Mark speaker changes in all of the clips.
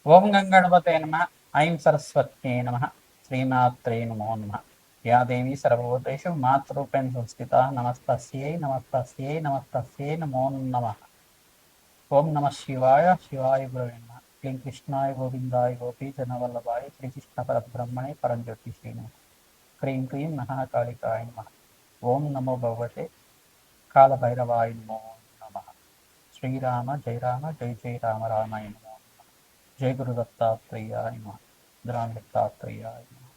Speaker 1: ఓం గంగణపతే నమ. ఐం సరస్వత్యై నమ. శ్రీమాత్రే నమో నమ. యా దేవీ సర్వభూతేషు మాతృరూపేణ సంస్థిత నమస్తస్యై నమస్తస్యై నమస్తస్యై నమో నమ. ఓం నమ శివాయ. శివాయ గురవే నమ. క్లీం కృష్ణాయ గోవిందాయ గోపీ జనవల్లభాయ శ్రీకృష్ణ పరబ్రహ్మణే పరంజ్యోతి శ్రీ నమ. క్రీం క్రీం మహాకాళికాయ నమ. ఓం నమో భగవతే కాళభైరవాయ నమో నమ. శ్రీరామ జయ రామ జయ జయ రామ రామాయ నమో. జయ గురు దత్తాత్రేయాయ నమః. దత్తాత్రేయాయ నమః.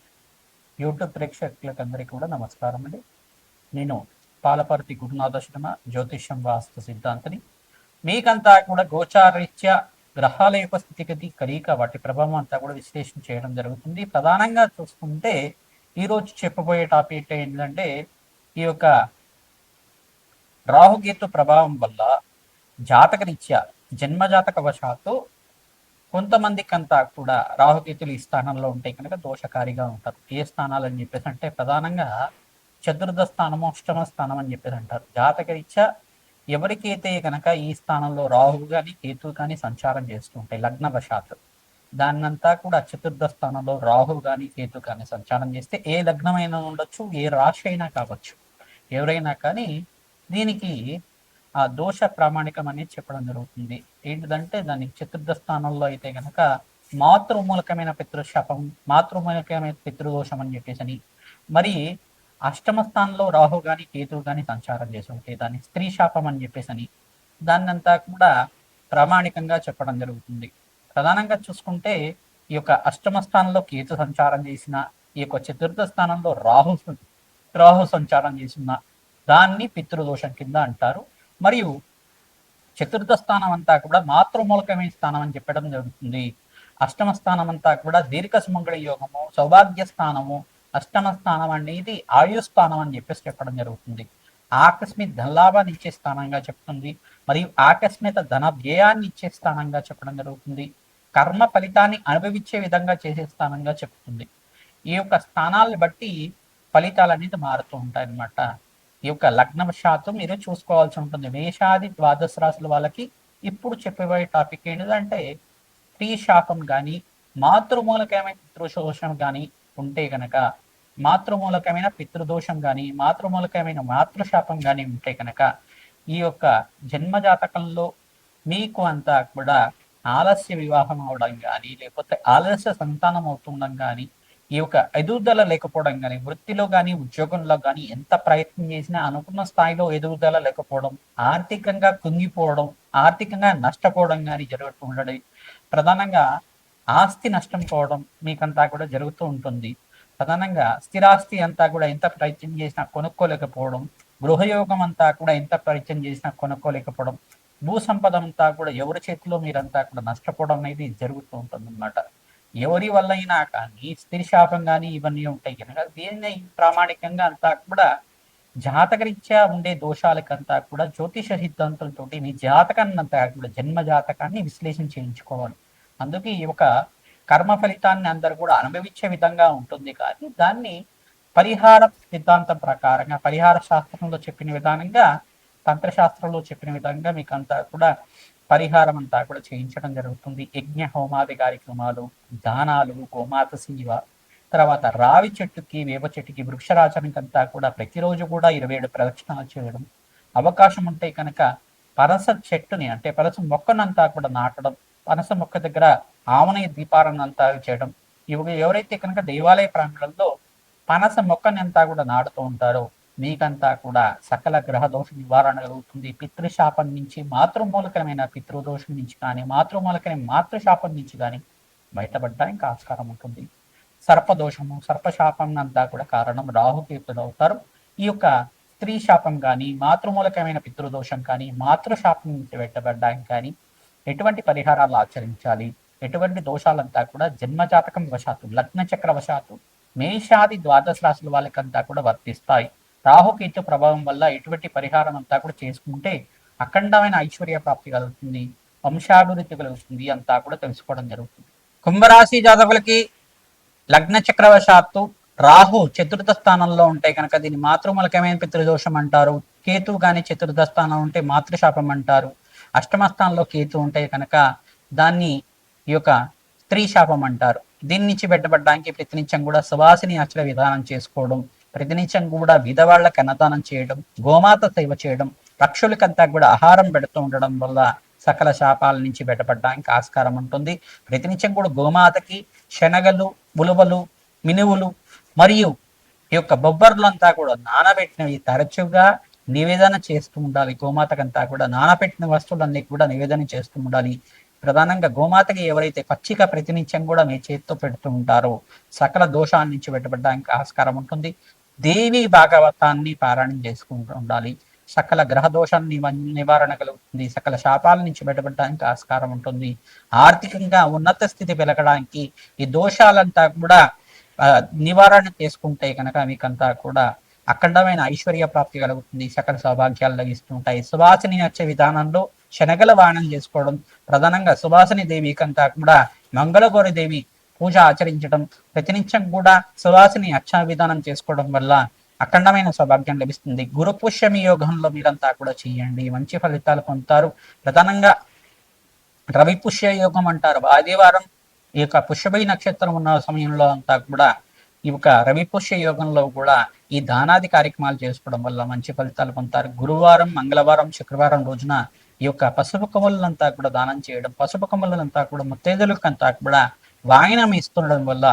Speaker 1: యూట్యూబ్ ప్రేక్షకులకు అందరికీ కూడా నమస్కారం అండి. నేను పాలపర్తి గురునాథ శర్మ, జ్యోతిష్యం వాస్తు సిద్ధాంతిని. మీకంతా కూడా గోచారీత్యా గ్రహాల యొక్క స్థితిగతి కలీక వాటి ప్రభావం అంతా కూడా విశ్లేషణ చేయడం జరుగుతుంది. ప్రధానంగా చూసుకుంటే ఈరోజు చెప్పబోయే టాపిక్ ఏంటంటే ఈ యొక్క రాహుకేతు ప్రభావం వల్ల జాతకరీత్యా జన్మజాతక వశాత్తు కొంతమందికి అంతా కూడా రాహుకేతులు ఈ స్థానంలో ఉంటే కనుక దోషకారిగా ఉంటారు. ఏ స్థానాలు అని చెప్పేసి అంటే ప్రధానంగా చతుర్థ స్థానము, అష్టమ స్థానం అని చెప్పేసి అంటారు. జాతకరీత్యా ఎవరికైతే కనుక ఈ స్థానంలో రాహువు కానీ కేతువు కానీ సంచారం చేస్తుంటాయి లగ్నవశాత్తు, దాన్నంతా కూడా చతుర్థ స్థానంలో రాహువు కానీ కేతు కానీ సంచారం చేస్తే ఏ లగ్నమైనా ఉండొచ్చు, ఏ రాశి అయినా కావచ్చు, ఎవరైనా కానీ దీనికి ఆ దోష ప్రామాణికం అనేది చెప్పడం జరుగుతుంది. ఏంటిదంటే దానికి చతుర్థ స్థానంలో అయితే కనుక మాతృమూలకమైన పితృశాపం, మాతృమూలకమైన పితృదోషం అని చెప్పేసి, మరి అష్టమ స్థానంలో రాహు కానీ కేతువు కానీ సంచారం చేసి ఉంటే దాన్ని స్త్రీ శాపం అని చెప్పేసి దాన్నంతా కూడా ప్రామాణికంగా చెప్పడం జరుగుతుంది. ప్రధానంగా చూసుకుంటే ఈ యొక్క అష్టమ స్థానంలో కేతు సంచారం చేసిన, ఈ యొక్క చతుర్థ స్థానంలో రాహు సంచారం చేసిన దాన్ని పితృదోషం కింద అంటారు. మరియు చతుర్థ స్థానం అంతా కూడా మాతృమూలకమైన స్థానం అని చెప్పడం జరుగుతుంది. అష్టమ స్థానం అంతా కూడా దీర్ఘ సుమంగళ యోగము, సౌభాగ్య స్థానము, అష్టమ స్థానం అనేది ఆయుస్థానం అని చెప్పేసి చెప్పడం జరుగుతుంది. ఆకస్మిక ధనలాభాన్ని ఇచ్చే స్థానంగా చెప్తుంది. మరియు ఆకస్మిక ధన వ్యయాన్ని ఇచ్చే స్థానంగా చెప్పడం జరుగుతుంది. కర్మ ఫలితాన్ని అనుభవించే విధంగా చేసే స్థానంగా చెప్తుంది. ఈ యొక్క స్థానాలను బట్టి ఫలితాలు అనేది మారుతూ ఉంటాయి అన్నమాట. ఈ యొక్క లగ్నవశాత్తు మీరు చూసుకోవాల్సి ఉంటుంది. మేషాది ద్వాదశ రాశుల వాళ్ళకి ఇప్పుడు చెప్పబోయే టాపిక్ ఏంటంటే స్త్రీ శాపం కానీ మాతృమూలకమైన పితృదోషం కానీ ఉంటే కనుక, మాతృమూలకమైన పితృదోషం కానీ మాతృమూలకమైన మాతృశాపం కానీ ఉంటే కనుక ఈ యొక్క జన్మజాతకంలో మీకు అంతా కూడా ఆలస్య వివాహం అవడం కానీ, లేకపోతే ఆలస్య సంతానం అవుతుండడం కానీ, ఈ యొక్క ఎదుగుదల లేకపోవడం కానీ, వృత్తిలో కానీ ఉద్యోగంలో కానీ ఎంత ప్రయత్నం చేసినా అనుకున్న స్థాయిలో ఎదుగుదల లేకపోవడం, ఆర్థికంగా కుంగిపోవడం, ఆర్థికంగా నష్టపోవడం కానీ జరుగుతూ ఉండడం, ప్రధానంగా ఆస్తి నష్టం పోవడం మీకంతా కూడా జరుగుతూ ఉంటుంది. ప్రధానంగా స్థిరాస్తి అంతా కూడా ఎంత ప్రయత్నం చేసినా కొనుక్కోలేకపోవడం, గృహయోగం అంతా కూడా ఎంత ప్రయత్నం చేసినా కొనుక్కోలేకపోవడం, భూ సంపద అంతా కూడా ఎవరి చేతిలో మీరంతా కూడా నష్టపోవడం అనేది జరుగుతూ ఉంటుంది అన్నమాట. ఎవరి వల్ల అయినా కానీ స్త్రీ శాపం కానీ ఇవన్నీ ఉంటాయి కనుక దీన్ని ప్రామాణికంగా అంతా కూడా జాతకరీత్యా ఉండే దోషాలకంతా కూడా జ్యోతిష సిద్ధాంతంతో మీ జాతకాన్ని అంతా కూడా జన్మ జాతకాన్ని విశ్లేషణ చేయించుకోవాలి. అందుకే ఈ యొక్క కర్మ ఫలితాన్ని అందరూ కూడా అనుభవించే విధంగా ఉంటుంది. కానీ దాన్ని పరిహార సిద్ధాంతం ప్రకారంగా, పరిహార శాస్త్రంలో చెప్పిన విధానంగా, తంత్రశాస్త్రంలో చెప్పిన విధంగా మీకు అంతా కూడా పరిహారం అంతా కూడా చేయించడం జరుగుతుంది. యజ్ఞ హోమాది కార్యక్రమాలు, దానాలు, గోమాత సేవ, తర్వాత రావి చెట్టుకి వేప చెట్టుకి వృక్షరాచనకి అంతా కూడా ప్రతిరోజు కూడా 27 ప్రదక్షిణాలు చేయడం, అవకాశం ఉంటే కనుక పనస చెట్టుని అంటే పనస మొక్కనంతా కూడా నాటడం, పనస మొక్క దగ్గర ఆవనయ దీపారాన్ని అంతా చేయడం. ఎవరైతే కనుక దేవాలయ ప్రాంగణంలో పనస మొక్కని అంతా కూడా నాటుతూ ఉంటారో మీకంతా కూడా సకల గ్రహ దోష నివారణ కలుగుతుంది. పితృశాపం నుంచి, మాతృమూలకమైన పితృదోషం నుంచి కానీ, మాతృమూలకమైన మాతృశాపం నుంచి కానీ బయటపడడానికి ఆస్కారం ఉంటుంది. సర్పదోషము, సర్పశాపం అంతా కూడా కారణం రాహుకేతులు అవుతారు. ఈ యొక్క స్త్రీ శాపం కానీ, మాతృమూలకమైన పితృదోషం కానీ, మాతృశాపం నుంచి బయటపడడానికి కానీ ఎటువంటి పరిహారాలు ఆచరించాలి, ఎటువంటి దోషాలంతా కూడా జన్మజాతకం వశాత్తు, లగ్న చక్ర వశాత్తు మేషాది ద్వాదశ రాశుల వాళ్ళకంతా కూడా వర్తిస్తాయి. రాహుకేతు ప్రభావం వల్ల ఎటువంటి పరిహారం అంతా కూడా చేసుకుంటే అఖండమైన ఐశ్వర్య ప్రాప్తి కలుగుతుంది, వంశాభివృద్ధి కలుగుతుంది అంతా కూడా తెలుసుకోవడం జరుగుతుంది. కుంభరాశి జాతకులకి లగ్న చక్రవశాత్తు రాహు చతుర్థ స్థానంలో ఉంటే కనుక దీన్ని మాతృమూలకమైన పితృదోషం అంటారు. కేతు కానీ చతుర్థ స్థానం ఉంటే మాతృశాపం అంటారు. అష్టమ స్థానంలో కేతు ఉంటే కనుక దాన్ని ఈ యొక్క స్త్రీ శాపం అంటారు. దీని నుంచి బయటపడడానికి ప్రతినిత్యం కూడా సువాసిని అర్చన విధానం చేసుకోవడం, ప్రతినిత్యం కూడా విధవాళ్లకు అన్నదానం చేయడం, గోమాత సేవ చేయడం, పక్షులకంతా కూడా ఆహారం పెడుతూ ఉండడం వల్ల సకల శాపాల నుంచి బయటపడడానికి ఆస్కారం ఉంటుంది. ప్రతినిత్యం కూడా గోమాతకి శనగలు, ఉలువలు, మినువులు మరియు ఈ యొక్క బొబ్బర్లంతా కూడా నానబెట్టినవి తరచుగా నివేదన చేస్తూ ఉండాలి. గోమాతకంతా కూడా నానబెట్టిన వస్తువులన్నీ కూడా నివేదన చేస్తూ ఉండాలి. ప్రధానంగా గోమాతకి ఎవరైతే పచ్చిక ప్రతినిత్యం కూడా మీ చేతితో పెడుతూ ఉంటారో సకల దోషాల నుంచి బయటపడడానికి ఆస్కారం ఉంటుంది. దేవి భాగవతాన్ని పారాయణం చేసుకుంటూ ఉండాలి. సకల గ్రహ దోషాన్ని నివారణ కలుగుతుంది. సకల శాపాల నుంచి బయటపడడానికి ఆస్కారం ఉంటుంది. ఆర్థికంగా ఉన్నత స్థితి పెరగడానికి ఈ దోషాలంతా కూడా నివారణ చేసుకుంటే కనుక మీకంతా కూడా అఖండమైన ఐశ్వర్య ప్రాప్తి కలుగుతుంది. సకల సౌభాగ్యాలు లభిస్తుంటాయి. సువాసిని వచ్చే విధానంలో శనగల వాహనం చేసుకోవడం, ప్రధానంగా సువాసిని దేవికంతా కూడా మంగళగౌరి దేవి పూజ ఆచరించడం, ప్రతినిత్యం కూడా సువాసిని అర్చన విధానం చేసుకోవడం వల్ల అఖండమైన సౌభాగ్యం లభిస్తుంది. గురు పుష్యమి యోగంలో మీరంతా కూడా చేయండి, మంచి ఫలితాలు పొందుతారు. ప్రధానంగా రవి పుష్య యోగం అంటారు. ఆదివారం ఈ యొక్క పుష్యభి నక్షత్రం ఉన్న సమయంలో అంతా కూడా ఈ యొక్క రవి పుష్య యోగంలో కూడా ఈ దానాది కార్యక్రమాలు చేసుకోవడం వల్ల మంచి ఫలితాలు పొందుతారు. గురువారం, మంగళవారం, శుక్రవారం రోజున ఈ యొక్క పసుపు కొమ్మలంతా కూడా దానం చేయడం, పసుపు కొమ్మలంతా కూడా ముత్తైదులకంతా కూడా వాయనం ఇస్తుండడం వల్ల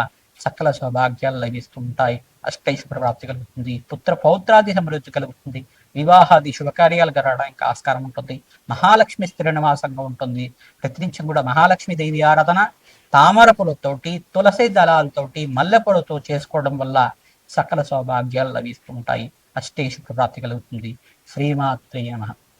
Speaker 1: సకల సౌభాగ్యాలు లభిస్తుంటాయి. అష్టైశ్వర ప్రాప్తి కలుగుతుంది. పుత్ర పౌత్రాది సమృద్ధి కలుగుతుంది. వివాహాది శుభకార్యాలు జరగడానికి ఆస్కారం ఉంటుంది. మహాలక్ష్మి స్థిర నివాసంగా ఉంటుంది. ప్రతినిత్యం కూడా మహాలక్ష్మి దేవి ఆరాధన తామర పూలతోటి, తులసి దళాలతోటి, మల్లెపూలతో చేసుకోవడం వల్ల సకల సౌభాగ్యాలు లభిస్తుంటాయి. అష్టైశ్వర ప్రాప్తి కలుగుతుంది. శ్రీమాత్రే నమః.